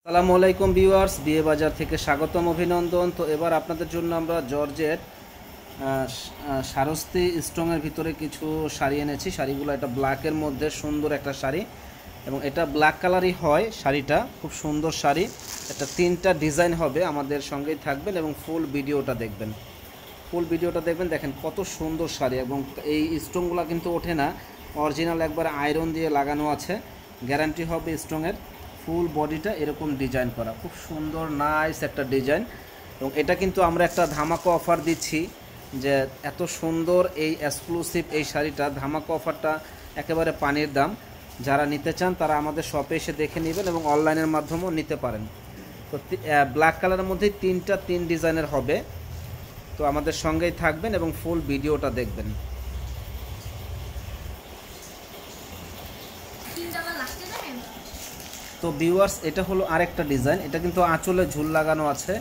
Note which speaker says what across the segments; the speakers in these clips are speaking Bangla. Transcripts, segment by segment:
Speaker 1: আসসালামু আলাইকুম ভিউয়ার্স, বিয়ে বাজার থেকে স্বাগতম, অভিনন্দন। তো এবার আপনাদের জন্য আমরা জর্জেট সারস্তি স্ট্রংয়ের ভিতরে কিছু শাড়ি এনেছি। শাড়িগুলো এটা ব্ল্যাকের মধ্যে সুন্দর একটা শাড়ি, এবং এটা ব্ল্যাক কালারই হয়। শাড়িটা খুব সুন্দর শাড়ি। এটা 3টা ডিজাইন হবে। আমাদের সঙ্গেই থাকবেন এবং ফুল ভিডিওটা দেখবেন। দেখেন কত সুন্দর শাড়ি, এবং এই স্ট্রংগুলো কিন্তু ওঠে না, অরিজিনাল একবার আয়রন দিয়ে লাগানো আছে। গ্যারান্টি হবে স্ট্রংয়ের। ফুল বডিটা এরকম ডিজাইন করা, খুব সুন্দর নাইস একটা ডিজাইন। এবং এটা কিন্তু আমরা একটা ধামাকা অফার দিচ্ছি, যে এত সুন্দর এই এক্সক্লুসিভ এই শাড়িটা ধামাকা অফারটা একেবারে পানির দাম। যারা নিতে চান তারা আমাদের শপে এসে দেখে নেবেন এবং অনলাইনের মাধ্যমেও নিতে পারেন। তো ব্ল্যাক কালারের মধ্যেই 3 ডিজাইনের হবে। তো আমাদের সঙ্গেই থাকবেন এবং ফুল ভিডিওটা দেখবেন। তো ভিউয়ার্স, এটা হলো আরেকটা ডিজাইন। এটা কিন্তু আঁচলে ঝুল লাগানো আছে,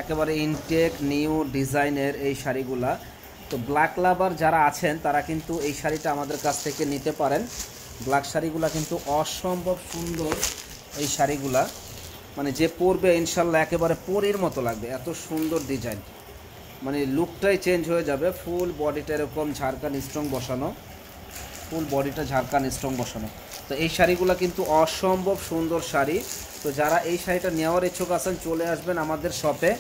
Speaker 1: একেবারে ইনটেক নিউ ডিজাইনের এই শাড়িগুলা। তো ব্ল্যাক লাভার যারা আছেন তারা কিন্তু এই শাড়িটা আমাদের কাছ থেকে নিতে পারেন। ব্ল্যাক শাড়িগুলা কিন্তু অসম্ভব সুন্দর। এই শাড়িগুলা মানে যে পরবে ইনশাল্লাহ একেবারে পরীর মতো লাগবে, এত সুন্দর ডিজাইন, মানে লুকটাই চেঞ্জ হয়ে যাবে। ফুল বডিটা এরকম ঝাড়খান স্ট্রং বসানো, তো এই শাড়িগুলো কিন্তু অসম্ভব সুন্দর শাড়ি। তো যারা এই শাড়িটা নেওয়ার ইচ্ছুক আছেন চলে আসবেন আমাদের শপে,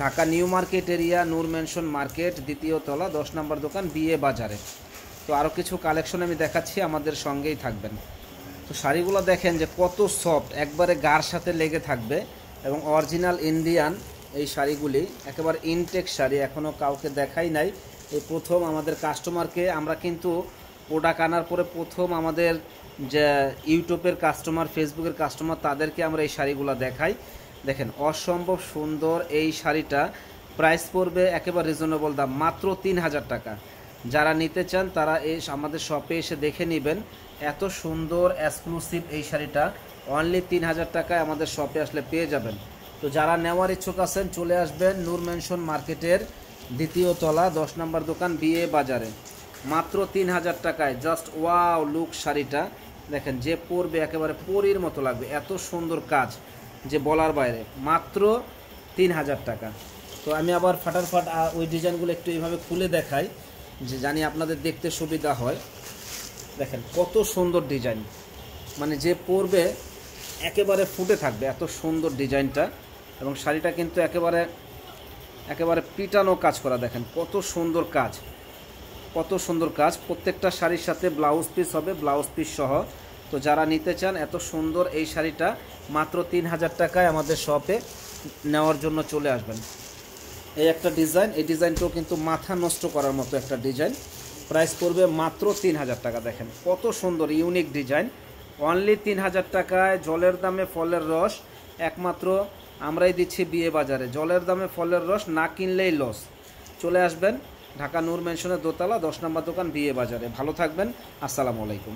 Speaker 1: ঢাকা নিউ মার্কেট এরিয়া, নূর মেনশন মার্কেট, 2য় তলা, 10 নম্বর দোকান, বিয়ে বাজারে। তো আরও কিছু কালেকশন আমি দেখাচ্ছি, আমাদের সঙ্গেই থাকবেন। তো শাড়িগুলো দেখেন যে কত সফট, একবারে গার সাথে লেগে থাকবে, এবং অরিজিনাল ইন্ডিয়ান এই শাড়িগুলি একেবারে ইনটেক শাড়ি। এখনও কাউকে দেখাই নাই, এই প্রথম আমাদের কাস্টমারকে আমরা কিন্তু প্রোডাক্ট আনার পরে প্রথম আমাদের যে ইউটিউবের কাস্টমার, ফেসবুকের কাস্টমার, তাদেরকে আমরা এই শাড়িগুলো দেখাই। দেখেন অসম্ভব সুন্দর এই শাড়িটা। প্রাইস পড়বে একেবারে রিজনেবল দাম, মাত্র 3000 টাকা। যারা নিতে চান তারা আমাদের শপে এসে দেখে নেবেন। এত সুন্দর এক্সক্লুসিভ এই শাড়িটা অনলি 3000 টাকায় আমাদের শপে আসলে পেয়ে যাবেন। তো যারা নেওয়ার ইচ্ছুক আছেন চলে আসবেন নূর মেনশন মার্কেটের 2য় তলা, 10 নম্বর দোকান, বিয়ে বাজারে। মাত্র 3000 টাকায় জাস্ট ওয়াও লুক শাড়িটা। দেখেন যে পরবে একেবারে পরীর মতো লাগবে, এত সুন্দর কাজ যে বলার বাইরে। মাত্র 3000 টাকা। তো আমি আবার ফাটাফাট ওই ডিজাইনগুলো একটু এইভাবে খুলে দেখাই, যে জানি আপনাদের দেখতে সুবিধা হয়। দেখেন কত সুন্দর ডিজাইন, মানে যে পরবে একেবারে ফুটে থাকবে, এত সুন্দর ডিজাইনটা। এবং শাড়িটা কিন্তু একেবারে পিটানো কাজ করা। দেখেন কত সুন্দর কাজ, প্রত্যেকটা শাড়ির সাথে ব্লাউজ পিস হবে, ব্লাউজ পিস সহ। তো যারা নিতে চান এত সুন্দর এই শাড়িটা মাত্র 3000 টাকায় আমাদের শপে নেওয়ার জন্য চলে আসবেন। এই একটা ডিজাইন, এই ডিজাইনটাও কিন্তু মাথা নষ্ট করার মতো একটা ডিজাইন। প্রাইস পড়বে মাত্র 3000 টাকা। দেখেন কত সুন্দর ইউনিক ডিজাইন, অনলি 3000 টাকায়। জলের দামে ফলের রস, একমাত্র আমরাই দিচ্ছি বিয়ে বাজারে। জলের দামে ফলের রস, না কিনলেই লস। চলে আসবেন ঢাকা নূর মেনশনের দোতলা, 10 নম্বর দোকান, বিয়ে বাজারে। ভালো থাকবেন, আসসালামু আলাইকুম।